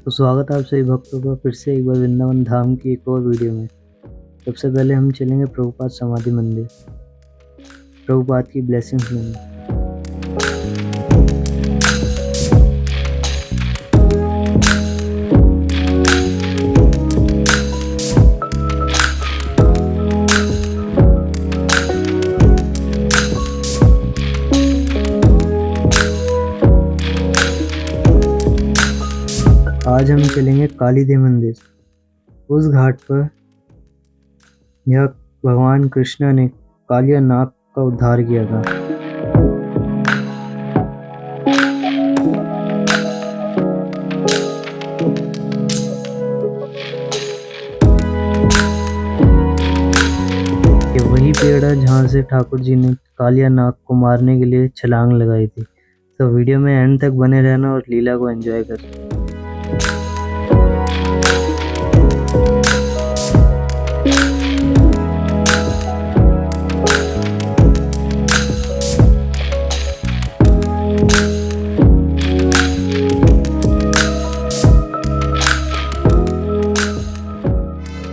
तो स्वागत है आप सभी भक्तों का फिर से एक बार वृंदावन धाम की एक और वीडियो में। सबसे पहले हम चलेंगे प्रभुपाद समाधि मंदिर, प्रभुपाद की ब्लेसिंग्स लेंगे। आज हम चलेंगे काली देवी मंदिर। उस घाट पर यह भगवान कृष्ण ने कालिया नाग का उद्धार किया था। ये वही पेड़ है जहाँ से ठाकुर जी ने कालिया नाग को मारने के लिए छलांग लगाई थी। तो वीडियो में एंड तक बने रहना और लीला को एंजॉय करना।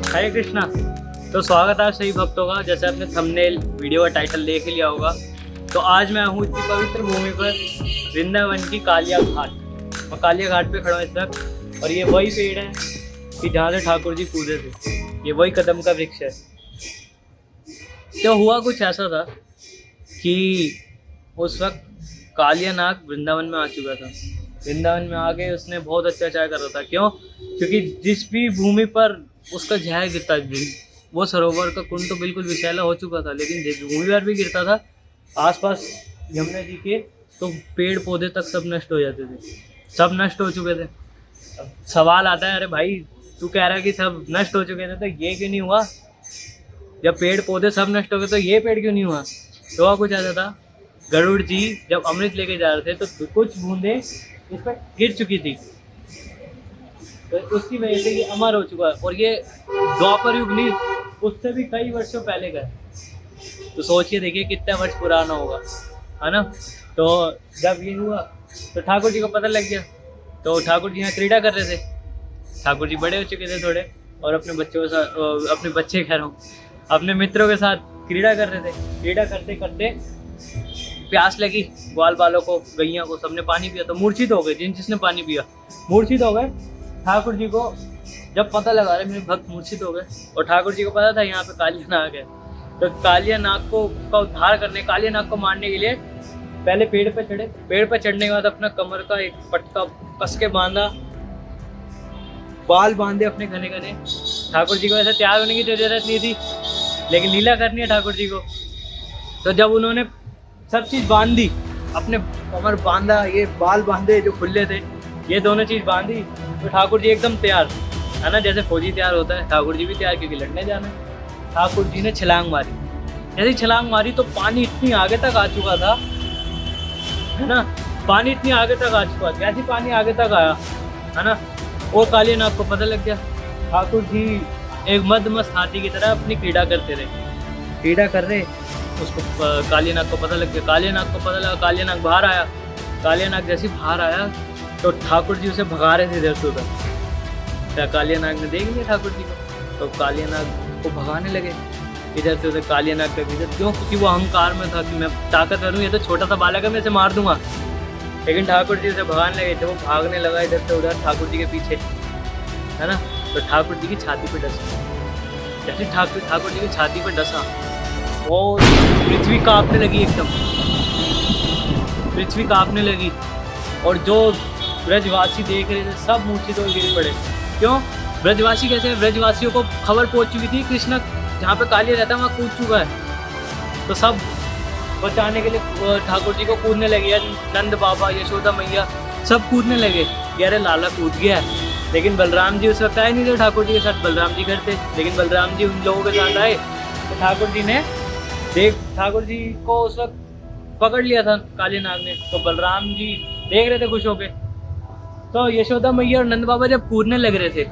हरे कृष्णा। तो स्वागत है आप सभी भक्तों का। जैसे आपने थंबनेल वीडियो का टाइटल देख लिया होगा, तो आज मैं हूँ इतनी पवित्र भूमि पर वृंदावन की कालिया घाट। मैं कालिया घाट पे खड़ा हूँ इस वक्त, और ये वही पेड़ है कि जहाँ से ठाकुर जी कूदे थे। ये वही कदम का वृक्ष है। तो हुआ कुछ ऐसा था कि उस वक्त कालिया नाग वृंदावन में आ चुका था। वृंदावन में आके उसने बहुत अत्याचार कर रहा था। क्यों? क्योंकि जिस भी भूमि पर उसका जहर गिरता, वो सरोवर का कुंड तो बिल्कुल विषैला हो चुका था, लेकिन जिस भूमि पर भी गिरता था आसपास यमुना जी के, तो पेड़ पौधे तक सब नष्ट हो जाते थे। सब नष्ट हो चुके थे। अब सवाल आता है, अरे भाई तू कह रहा है कि सब नष्ट हो चुके थे, तो ये क्यों नहीं हुआ? जब पेड़ पौधे सब नष्ट हो गए तो ये पेड़ क्यों नहीं हुआ? तो वह कुछ ऐसा था, गरुड़ जी जब अमृत लेके जा रहे थे तो कुछ बूंदें इस पर गिर चुकी थी, तो उसकी वजह से ये अमर हो चुका है। और ये द्वापर युग नहीं, उससे भी कई वर्षों पहले का है। तो सोचिए, देखिए कितने वर्ष पुराना होगा, है ना। तो जब ये हुआ तो ठाकुर जी को पता लग गया। तो ठाकुर जी यहाँ क्रीड़ा कर रहे थे। ठाकुर जी बड़े हो चुके थे थोड़े, और अपने बच्चों के साथ, अपने बच्चे कह रहा हूँ, अपने मित्रों के साथ क्रीड़ा कर रहे थे। क्रीड़ा करते करते प्यास लगी ग्वाल बालों को, गैया को, सबने पानी पिया तो मूर्छित हो गए। जिसने पानी पिया मूर्छित हो गए। ठाकुर जी को जब पता लगा रहे मेरे भक्त मूर्छित हो गए, और ठाकुर जी को पता था यहाँ पे कालिया नाग है, तो कालिया नाग को का उद्धार करने, कालिया नाग को मारने के लिए पहले पेड़ पे चढ़े। पेड़ पे चढ़ने के बाद अपना कमर का एक पटका कस के बांधा, बाल बांधे अपने घने घने। ठाकुर जी को ऐसे तैयार होने की जरूरत नहीं थी, लेकिन लीला करनी है ठाकुर जी को। तो जब उन्होंने सब चीज़ बांध दी, अपने कमर बांधा, ये बाल बांधे जो खुले थे, ये दोनों चीज़ बांधी, तो ठाकुर जी एकदम तैयार, है ना। जैसे फौजी तैयार होता है, ठाकुर जी भी तैयार, क्योंकि लड़ने जाना है। ठाकुर जी ने छलांग मारी। जैसे छलांग मारी तो पानी इतनी आगे तक आ चुका था, है ना। पानी इतनी आगे तक आ चुका था। जैसे पानी आगे तक आया, है ना, वो कालिया नाग को पता लग गया। ठाकुर जी एक मदमस्त हाथी की तरह अपनी क्रीड़ा करते रहे। क्रीड़ा कर रहे, उसको कालिया नाग को पता लग गया। कालिया नाग को पता लगा, कालिया नाग बाहर आया। कालिया नाग जैसे बाहर आया तो ठाकुर जी उसे भगा रहे थे इधर से उधर। क्या कालिया नाग ने देख लिया ठाकुर जी को, तो कालिया नाग को भगाने लगे इधर से उधर। कालिया नाग का इधर क्यों? क्योंकि वो अहंकार में था कि मैं ताकतवर हूँ, ये तो छोटा सा बालक है, मैं इसे मार दूंगा। लेकिन ठाकुर जी उसे भगाने लगे थे। वो भागने लगा इधर से उधर ठाकुर जी के पीछे, है ना। तो ठाकुर जी की छाती पे डसा। जैसे ठाकुर जी की छाती पे डसा, वो पृथ्वी कांपने लगी एकदम। पृथ्वी कांपने लगी, और जो ब्रजवासी देख रहे थे सब मूर्छित होकर गिर पड़े। क्यों? ब्रजवासी कैसे? ब्रजवासियों को खबर पहुंच चुकी थी कृष्ण जहाँ पे कालिया रहता है वहाँ कूद चुका है। तो सब बचाने के लिए ठाकुर जी को कूदने लगे। नंद बाबा, यशोदा मैया सब कूदने लगे कि अरे लाला कूद गया है। लेकिन बलराम जी उस वक्त आए नहीं थे ठाकुर जी के साथ। बलराम जी घर थे, लेकिन बलराम जी उन लोगों के साथ आए तो ठाकुर जी ने ठाकुर जी को उस वक्त पकड़ लिया था कालिया नाग ने। तो बलराम जी देख रहे थे खुश होके। तो यशोदा मैया और नंद बाबा जब कूदने लग रहे थे,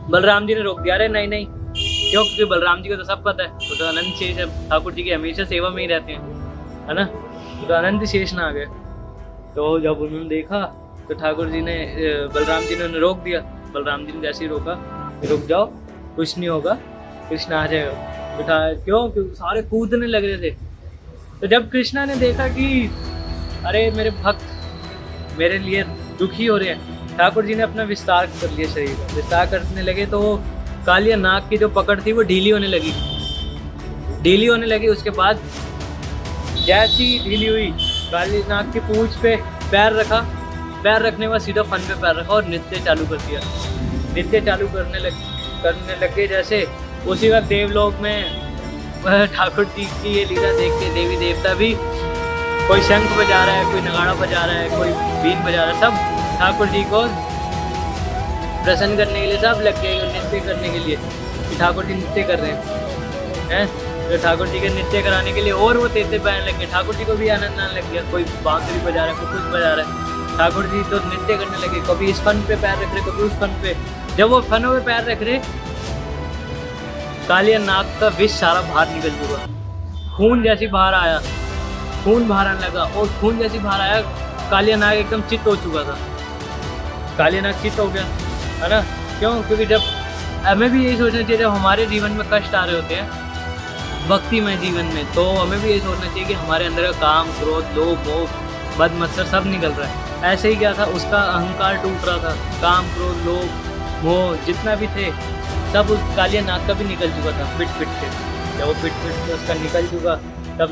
बलराम जी ने रोक दिया। अरे नहीं नहीं, क्यों? क्योंकि बलराम जी को तो सब पता है, वो तो अनंत शेष है, ठाकुर जी की हमेशा सेवा में ही रहते हैं, है ना। तो अनंत शेष ना आ गए। तो जब उन्होंने देखा तो ठाकुर जी ने बलराम जी ने उन्हें रोक दिया। बलराम जी ने जैसे ही रोका, रुक जाओ, कुछ नहीं होगा, कृष्ण आ जाएगा। तो क्यों सारे कूदने लग रहे थे। तो जब कृष्णा ने देखा कि अरे मेरे भक्त मेरे लिए दुखी हो रहे हैं, ठाकुर जी ने अपना विस्तार कर लिया, शरीर का विस्तार करने लगे। तो कालिया नाग की जो पकड़ थी वो ढीली होने लगी। उसके बाद जैसी ढीली हुई, काली नाग की पूंछ पे पैर रखा, पैर रखने के बाद सीधा फन पे पैर रखा और नृत्य चालू कर दिया। नृत्य चालू करने लगे जैसे, उसी वक्त देवलोक में ठाकुर जी की ये लीला देख के देवी देवता भी, कोई शंख बजा रहा है, कोई नगाड़ा बजा रहा है, कोई बीन बजा रहा है, सब ठाकुर जी को प्रसन्न करने के लिए सब लग गए नृत्य करने के लिए कि ठाकुर जी नृत्य कर रहे हैं। तो ठाकुर जी के नृत्य कराने के लिए और वो तेते पैर लग गए। ठाकुर जी को भी आनंद आने लग गया, कोई बांसुरी बजा रहा है, कोई कुछ बजा रहा है। ठाकुर जी तो नृत्य करने लगे, कभी इस फन पे पैर रख रहे, कभी उस फन पे। जब वो फनों पे पैर रख रहे, कालिया नाग का विष सारा बाहर निकल चुका, खून जैसी बाहर आया, खून बाहर आने लगा। और खून जैसी बाहर आया, कालिया नाग एकदम चित्त हो चुका था। कालिया नाग चित्त हो गया, है ना। क्यों? क्योंकि जब हमें भी यही सोचना चाहिए, जब हमारे जीवन में कष्ट आ रहे होते हैं भक्तिमय जीवन में, तो हमें भी यही सोचना चाहिए कि हमारे अंदर का काम, क्रोध, लोभ, मोह, मद मत्सर सब निकल रहा है। ऐसे ही क्या था, उसका अहंकार टूट रहा था। काम, क्रोध, लोभ, मोह जितना भी थे सब उस कालिया नाग का भी निकल चुका था पिट के। जब वो पिट के उसका निकल चुका, तब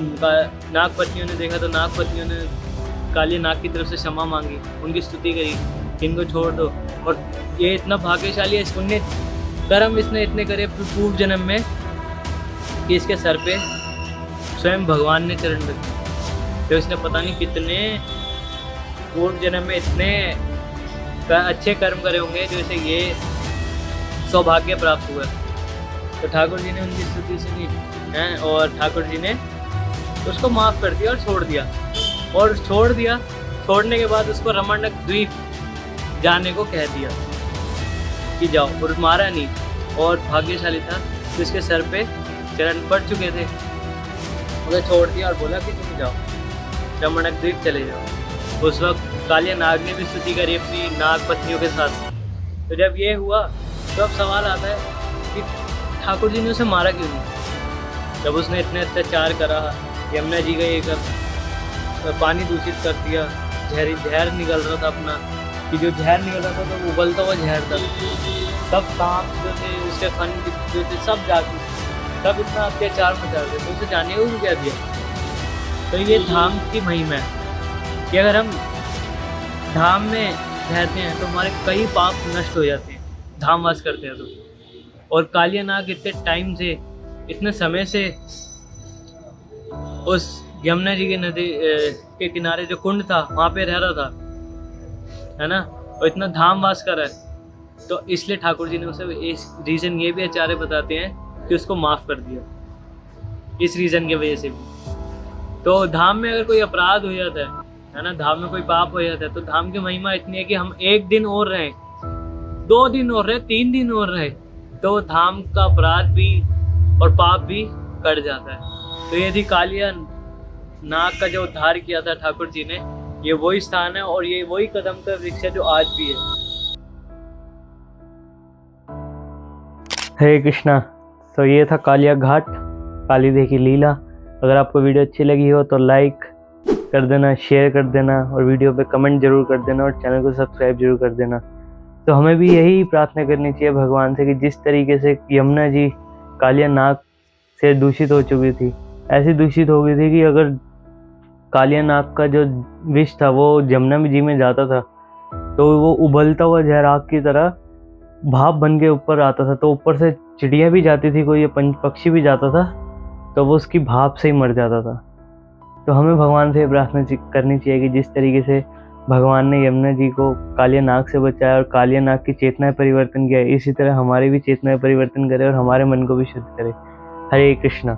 नाग पत्नियों ने देखा, तो नाग पत्नियों ने कालिया नाग की तरफ से क्षमा मांगी, उनकी स्तुति करी, इनको छोड़ दो। और ये इतना भाग्यशाली है, पुण्य कर्म इसने इतने करे पूर्व जन्म में कि इसके सर पे स्वयं भगवान ने चरण रखे। तो इसने पता नहीं कितने पूर्व जन्म में इतने अच्छे कर्म करे होंगे जो इसे ये सौभाग्य प्राप्त हुआ। तो ठाकुर जी ने उनकी स्तुति सुनी है और ठाकुर जी ने उसको माफ़ कर दिया और छोड़ दिया। छोड़ने के बाद उसको रमणक द्वीप जाने को कह दिया कि जाओ, और मारा नहीं। और भाग्यशाली था तो इसके सर पे चरण पड़ चुके थे, उसे छोड़ दिया और बोला कि तुम जाओ, रमणक द्वीप चले जाओ। उस वक्त कालिया नाग ने भी स्तुति करी अपनी नाग पत्नियों के साथ। तो जब ये हुआ तो अब सवाल आता है कि ठाकुर जी ने उसे मारा क्यों नहीं? जब उसने इतने अत्याचार करा, यमुना जी का ये कर पानी दूषित कर दिया, जहर निकल रहा था अपना, कि जो जहर निकल रहा था तो उबलता हुआ जहर था, सब सांप जो थे उसके फन जो थे सब जाके सब इतना अत्याचार मचा रहे थे, तो उसे जाने को क्या दिया? तो ये धाम की महिमा है कि अगर हम धाम में रहते हैं तो हमारे कई पाप नष्ट हो जाते हैं, धामवास करते हैं तो। और कालिया नाग इतने टाइम से, इतने समय से उस यमुना जी के नदी के किनारे जो कुंड था वहाँ पे रह रहा था, है ना, और इतना धामवास कर रहा है। तो इसलिए ठाकुर जी ने उसे, इस रीज़न ये भी आचार्य बताते हैं कि उसको माफ़ कर दिया, इस रीज़न की वजह से भी। तो धाम में अगर कोई अपराध हो जाता है ना, धाम में कोई पाप हो जाता है, तो धाम की महिमा इतनी है कि हम 1 दिन और रहें, 2 दिन और रहे, 3 दिन और रहे, तो धाम का अपराध भी और पाप भी कट जाता है। तो ये थी कालिया नाग का जो उद्धार किया था ठाकुर जी ने, ये वही स्थान है और ये वही कदम का वृक्ष है जो आज भी है। हरे कृष्णा। तो ये था कालिया घाट, कालीदेव की लीला। अगर आपको वीडियो अच्छी लगी हो तो लाइक कर देना, शेयर कर देना और वीडियो पे कमेंट जरूर कर देना और चैनल को सब्सक्राइब जरूर कर देना। तो हमें भी यही प्रार्थना करनी चाहिए भगवान से कि जिस तरीके से यमुना जी कालिया नाग से दूषित हो चुकी थी, ऐसी दूषित हो गई थी कि अगर कालिया नाग का जो विष था वो यमुना जी में जाता था तो वो उबलता हुआ जहर आग की तरह भाप बन के ऊपर आता था। तो ऊपर से चिड़िया भी जाती थी, कोई पक्षी भी जाता था तो वो उसकी भाप से ही मर जाता था। तो हमें भगवान से प्रार्थना करनी चाहिए कि जिस तरीके से भगवान ने यमुना जी को कालिया नाग से बचाया और कालिया नाग की चेतना परिवर्तन किया, इसी तरह हमारी भी चेतना परिवर्तन करे और हमारे मन को भी शुद्ध करे। हरे कृष्णा।